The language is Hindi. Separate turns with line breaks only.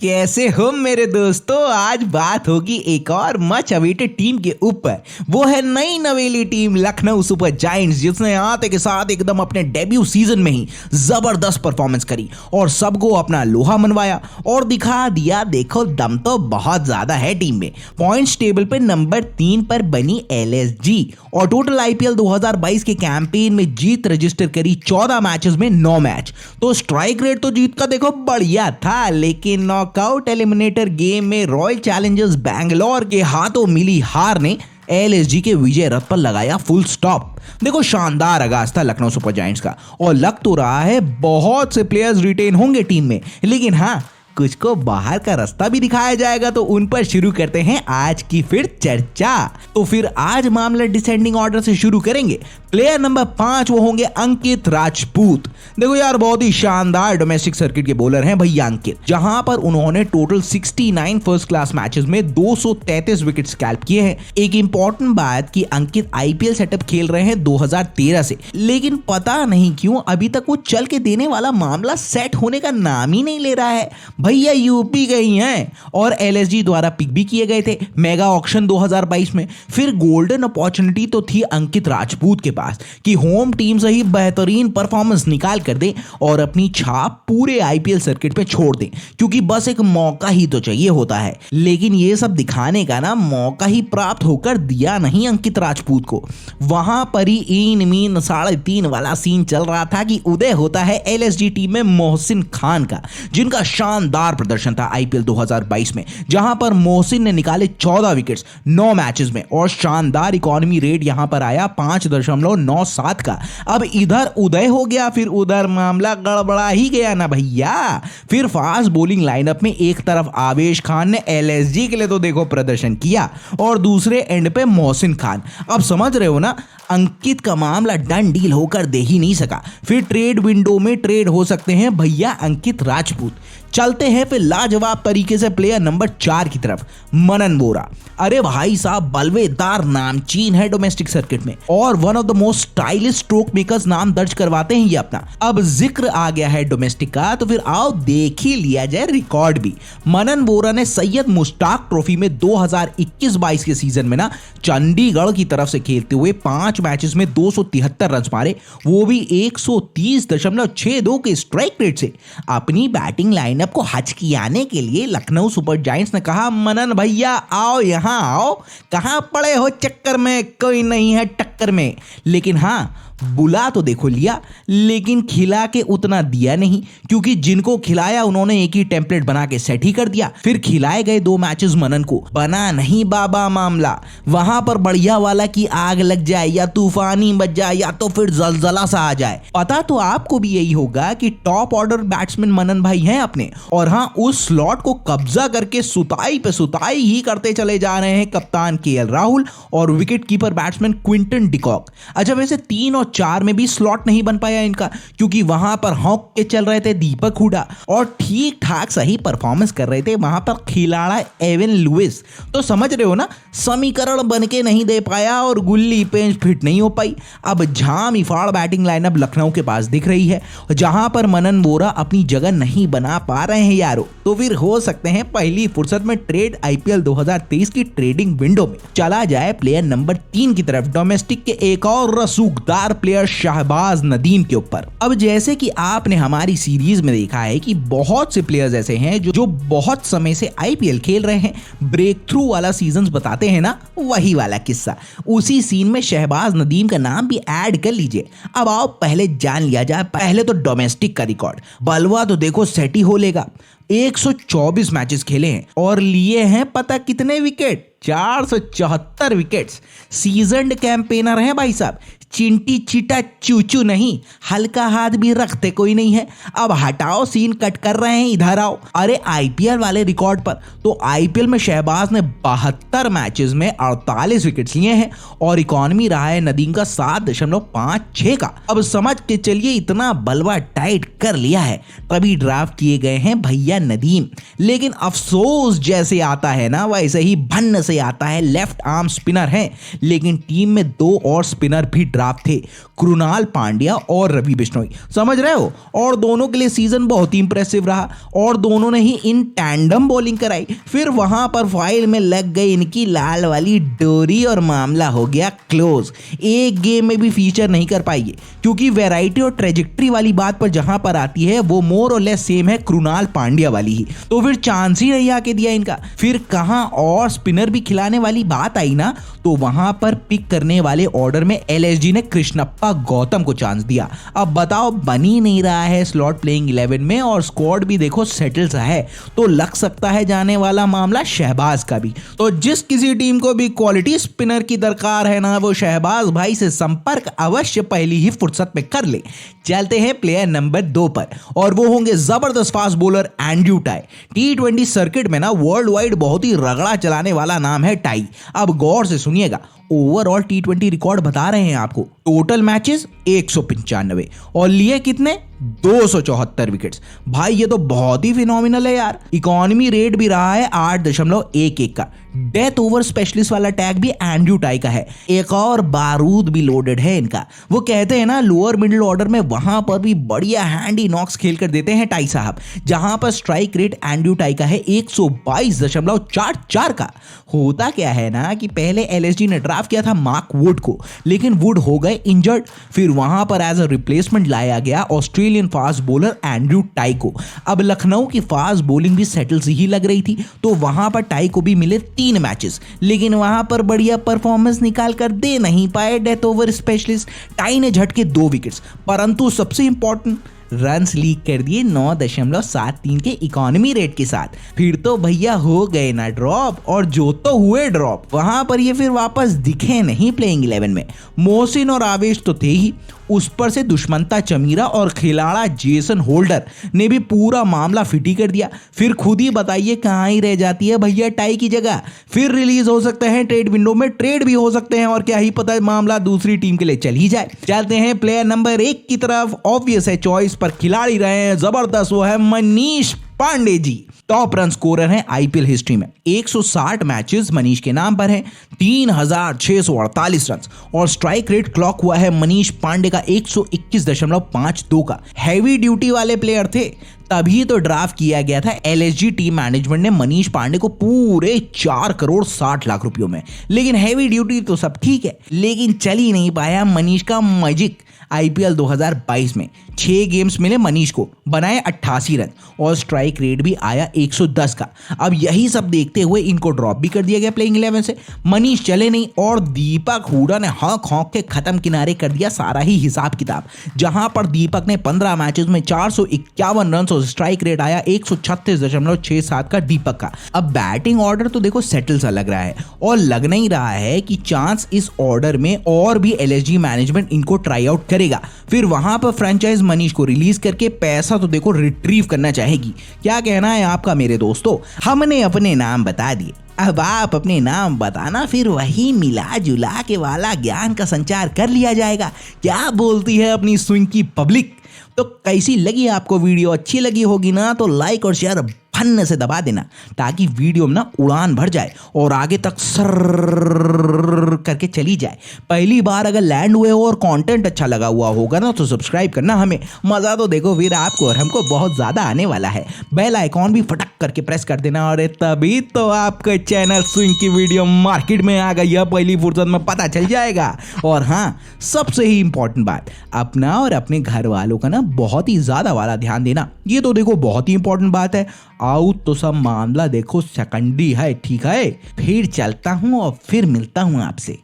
कैसे हो मेरे दोस्तों। आज बात होगी एक और मच अवेटेड टीम के ऊपर। वो है नई नवेली टीम लखनऊ सुपर जायंट्स, जिसने आते के साथ एकदम अपने डेब्यू सीजन में ही जबरदस्त परफॉर्मेंस करी और सबको अपना लोहा मनवाया और दिखा दिया। देखो दम तो बहुत ज्यादा है टीम में। पॉइंट्स टेबल पे नंबर 3 पर बनी LSG और टोटल IPL 2022 के कैंपेन में जीत रजिस्टर करी 14 मैचेस में 9 मैच। तो स्ट्राइक रेट तो जीत का देखो बढ़िया था, लेकिन नॉकआउट एलिमिनेटर गेम में रॉयल चैलेंजर्स बैंगलोर के हाथों मिली हार ने LSG के विजय रथ पर लगाया फुल स्टॉप। देखो शानदार आगाज था लखनऊ सुपर जायंट्स का और लग तो रहा है बहुत से प्लेयर्स रिटेन होंगे टीम में, लेकिन हाँ कुछ को बाहर का रास्ता भी दिखाया जाएगा। तो उन पर शुरू करते हैं आज की फिर चर्चा। तो फिर आज मामला डिसेंडिंग ऑर्डर से शुरू करेंगे। प्लेयर नंबर 5 वो होंगे अंकित राजपूत। देखो यार बहुत ही शानदार डोमेस्टिक सर्किट के बॉलर हैं भैया अंकित, जहां पर उन्होंने टोटल 69 फर्स्ट क्लास मैचेस में 233 विकेट स्कैल्प किए हैं। एक इंपॉर्टेंट बात कि अंकित IPL सेटअप खेल रहे हैं 2013 से, लेकिन पता नहीं क्यों अभी तक वो चल के देने वाला मामला सेट होने का नाम ही नहीं ले रहा है। भैया यूपी गई हैं और LSG द्वारा पिक भी किए गए थे मेगा ऑक्शन 2022 में। फिर गोल्डन अपॉर्चुनिटी तो थी अंकित राजपूत के पास कि होम टीम से ही बेहतरीन परफॉर्मेंस निकाल कर दे और अपनी छाप पूरे IPL सर्किट पे छोड़ दे, क्योंकि बस एक मौका ही तो चाहिए होता है। लेकिन ये सब दिखाने का ना मौका ही प्राप्त होकर दिया नहीं अंकित राजपूत को। वहां पर ही इन मीन 3.5 वाला सीन चल रहा था कि उदय होता है LSG टीम में मोहसिन खान का, जिनका शानदार प्रदर्शन था IPL 2022 में, जहां पर मोहसिन ने निकाले 14 विकेट्स 9 मैचेस में और शानदार इकोनॉमी रेट यहां पर आया 5.97 का। अब इधर उदय हो गया, फिर उधर मामला गड़बड़ा ही गया ना भैया। फिर फास्ट बॉलिंग लाइनअप में एक तरफ आवेश खान ने LSG के लिए तो देखो प्रदर्शन किया और दूसरे एंड पे मोहसिन खान। अब समझ रहे हो ना, अंकित का मामला डन डील होकर दे ही नहीं सका। फिर ट्रेड विंडो में ट्रेड हो सकते हैं भैया अंकित राजपूत। चलते हैं फिर लाजवाब तरीके से प्लेयर नंबर 4 की तरफ, मनन वोरा। अरे भाई साहब बल्वेदार नामचीन है डोमेस्टिक सर्किट में और one of the most stylish stroke makers नाम दर्ज करवाते हैं ये अपना। अब जिक्र आ गया है डोमेस्टिक का, तो फिर आओ देख ही लिया जाए रिकॉर्ड भी। मनन वोरा ने सैयद मुश्ताक ट्रॉफी में 2021-22 के सीजन में ना चंडीगढ़ की तरफ से खेलते हुए 5 मैचेस में 273 रन मारे, वो भी 130.62 के स्ट्राइक रेट से। अपनी बैटिंग लाइनअप को हचकियाने के लिए लखनऊ सुपर जायंट्स ने कहा, मनन भैया आओ यहाँ आओ, कहां पड़े हो चक्कर में, कोई नहीं है टक्कर में। लेकिन हाँ बुला तो देखो लिया, लेकिन खिला के उतना दिया नहीं, क्योंकि जिनको खिलाया उन्होंने एक ही टेम्पलेट बना के सेट ही कर दिया। फिर खिलाए गए 2 मैचेस मनन को, बना नहीं बाबा मामला। वहां पर बढ़िया वाला की आग लग जाए या तूफानी बज जाए या तो फिर जलजला सा आ जाए। पता तो आपको भी यही होगा कि टॉप ऑर्डर बैट्समैन मनन भाई हैं अपने, और हाँ उस स्लॉट को कब्जा करके सुताई पे सुताई ही करते चले जा रहे हैं कप्तान KL राहुल और wicket keeper batsman Quinton de Kock. अच्छा वैसे 3 और 4 में भी स्लॉट नहीं बन पाया इनका, क्योंकि वहां पर हॉक के चल रहे थे दीपक हुडा और ठीक ठाक सही परफॉर्मेंस कर रहे थे वहां पर खिलाड़ा एवन लुइस। तो समझ रहे हो ना, समीकरण बन के नहीं दे पाया और गुल्ली पेंच फिट नहीं हो पाई। अब झाम इफाड़ बैटिंग लाइनअप लखनऊ के पास दिख रही है, जहां पर मनन वोरा अपनी जगह नहीं बना पा रहे हैं यारो। तो फिर हो सकते हैं पहली फुर्सत में ट्रेड IPL 2023 की ट्रेडिंग विंडो में। चला जाए प्लेयर नंबर 3 की तरफ, डोमेस्टिक के एक और रसूखदार प्लेयर शहबाज नदीम के ऊपर। अब जैसे कि आपने हमारी सीरीज में देखा है कि बहुत से प्लेयर्स ऐसे हैं जो बहुत समय से IPL खेल रहे हैं, ब्रेक थ्रू वाला सीजन बताते हैं ना, वही वाला किस्सा। उसी सीन में शहबाज नदीम का नाम भी ऐड कर लीजिए। अब आओ पहले जान लिया जाए पहले तो डोमेस्टिक का रिकॉर्ड। बलवा तो देखो सेट ही हो लेगा। 124 मैचेस खेले हैं और लिए हैं पता कितने विकेट, 474 विकेट्स। सीजन्ड कैंपेनर है भाई साहब, चिंटी चिटा चूचू नहीं, हल्का हाथ भी रखते कोई नहीं है। अब हटाओ सीन कट कर रहे हैं, इधर आओ। अरे IPL वाले रिकॉर्ड पर तो IPL में शहबाज ने 72 मैचेस में 48 विकेट्स लिए हैं और इकोनॉमी रहा है नदीम का 7.56 का। अब समझ के चलिए इतना बलवा टाइट कर लिया है, तभी ड्राफ्ट किए गए हैं भैया नदीम। लेकिन अफसोस जैसे आता है ना, वैसे ही भन्न से आता है, लेफ्ट आर्म स्पिनर है, लेकिन टीम में 2 और स्पिनर भी ड्राफ्ट थे, कृणाल पांड्या और रवि बिश्नोई, समझ रहे हो। और दोनों के लिए सीजन बहुत ही इंप्रेसिव रहा और दोनों ने ही इन टैंडम बॉलिंग कराई। फिर वहां पर फाइल में लग गई इनकी लाल वाली डोरी और मामला हो गया क्लोज। एक गेम में भी फीचर नहीं कर पाई, क्योंकि वैरायटी और ट्रेजेक्ट्री वाली बात पर जहां पर आती है वो मोर और लेस सेम है कृणाल पांड्या वाली ही, तो फिर चांस ही नहीं आके दिया इनका। फिर कहां और स्पिनर भी खिलाने वाली बात आई ना, तो वहां पर पिक करने वाले ऑर्डर में एलएसजी ने कृष्णप्पा गौतम को चांस दिया। अब बताओ, बन ही नहीं रहा है स्लॉट प्लेइंग 11 में और स्क्वाड भी देखो सेटल सा है, तो लग सकता है जाने वाला मामला शहबाज का भी। तो जिस किसी टीम को भी क्वालिटी स्पिनर की दरकार है ना, वो शहबाज भाई से संपर्क अवश्य पहली ही फुर्सत में कर ले। चलते हैं प्लेयर नंबर 2 पर, और वो होंगे जबरदस्त fast bowler Andrew tie. T20 circuit में ना वर्ल्ड वाइड बहुत ही रगड़ा चलाने वाला नाम है टाई। अब गौर से सुनिएगा, ओवरऑल T20 रिकॉर्ड बता रहे हैं आपको। टोटल मैचेस 195 और लिए कितने, 274 विकेट्स। भाई ये तो बहुत ही फिनोमिनल है यार। इकोनॉमी रेट भी रहा है 8.11 का। डेथ ओवर स्पेशलिस्ट वाला टैग भी एंड्रयू टाई का है। एक और बारूद भी लोडेड है इनका। वो कहते हैं ना, लोअर मिडिल ऑर्डर में वहां पर भी बढ़िया हैंडी नॉक्स खेल कर देते हैं टाई साहब। जहां पर स्ट्राइक रेट एंड्रयू टाई का है 122.44 का। होता क्या है ना कि पहले एलएसजी ने ड्राफ्ट किया था मार्क वुड को, लेकिन वुड हो गए इंजर्ड। फिर वहां पर एज अ रिप्लेसमेंट लाया गया Australian fast bowler Andrew tie को। अब लखनऊ की फास्ट बॉलिंग भी सेटल सी ही लग रही थी, तो वहां पर टाई को भी मिले 3 मैचेस, लेकिन वहां पर बढ़िया परफॉर्मेंस निकाल कर दे नहीं पाए डेथ ओवर स्पेशलिस्ट। टाई ने झटके 2 विकेट्स, परंतु सबसे इंपॉर्टेंट रन्स लीक कर दिए 9.73 के इकोनॉमी रेट के साथ। फिर तो भैया हो गए ना ड्रॉप, और जो तो हुए ड्रॉप, वहां पर ये फिर वापस दिखे नहीं प्लेइंग 11 में। मोहसिन और आवेश तो थे ही, उस पर से दुश्मनता चमीरा और खिलाड़ा जेसन होल्डर ने भी पूरा मामला फिटी कर दिया। फिर खुद ही बताइए कहाँ ही रह जाती है भैया टाई की जगह। फिर रिलीज हो सकते हैं ट्रेड विंडो में, ट्रेड भी हो सकते हैं, और क्या ही पता मामला दूसरी टीम के लिए चल ही जाए। चलते हैं प्लेयर नंबर 1 की तरफ। ऑब्वियस है चॉइस पर खिलाड़ी रहे हैं जबरदस्त, वो है Manish Pandey ji. Top run scorer हैं आईपीएल हिस्ट्री में। 160 मैचेस मनीष के नाम पर हैं, 3648 रन, और स्ट्राइक रेट क्लॉक हुआ है मनीष पांडे का 121.52 का। हैवी ड्यूटी वाले प्लेयर थे, तभी तो ड्राफ्ट किया गया था एलएसजी टीम मैनेजमेंट ने मनीष पांडे को पूरे 4 करोड़ 60 लाख रुपयों में। लेकिन हैवी ड्यूटी तो सब ठीक है, लेकिन चल ही नहीं पाया मनीष का मैजिक। आईपीएल 2022 में 6 गेम्स मिले मनीष को, बनाए 88 रन और स्ट्राइक रेट भी आया 110 का। अब यही सब देखते हुए इनको ड्रॉप भी कर दिया गया प्लेइंग 11 से। मनीष चले नहीं और दीपक हुडा ने हॉक के खत्म किनारे कर दिया सारा ही हिसाब किताब। जहां पर दीपक ने 15 मैचेस में 451 रन और स्ट्राइक रेट आया 136.67 का दीपक का। अब बैटिंग ऑर्डर तो देखो सेटल सा लग रहा है, और लग नहीं रहा है कि चांस इस ऑर्डर में और भी एलएसजी मैनेजमेंट इनको ट्राई आउट करेगा। फिर वहां पर फ्रेंचाइज मनीष को रिलीज करके पैसा तो देखो रिट्रीव करना चाहेगी। क्या कहना है आपका मेरे दोस्तों? हमने अपने नाम बता दिए, अब आप अपने नाम बताना, फिर वही मिला जुला के वाला ज्ञान का संचार कर लिया जाएगा। क्या बोलती है अपनी स्विंग की पब्लिक? तो कैसी लगी आपको वीडियो? अच्छी लगी होगी ना, तो लाइक और शेयर फन से दबा देना, ताकि वीडियो में ना उड़ान भर जाए और आगे तक सर करके चली जाए। पहली बार अगर लैंड हुए हो और कंटेंट अच्छा लगा हुआ होगा ना, तो सब्सक्राइब करना हमें। मजा तो देखो फिर आपको और हमको बहुत ज्यादा आने वाला है। बेल आइकॉन भी फटक करके प्रेस कर देना, और तभी तो आपका चैनल स्विंग की वीडियो मार्केट में आ गई है, पहली फुर्सत में पता चल जाएगा। और हाँ, सबसे ही इंपॉर्टेंट बात, अपना और अपने घर वालों का ना बहुत ही ज्यादा वाला ध्यान देना। ये तो देखो बहुत ही इंपॉर्टेंट बात है। आउट तो सब मामला देखो सेकंडरी है, ठीक है? फिर चलता हूं और फिर मिलता हूं आपसे।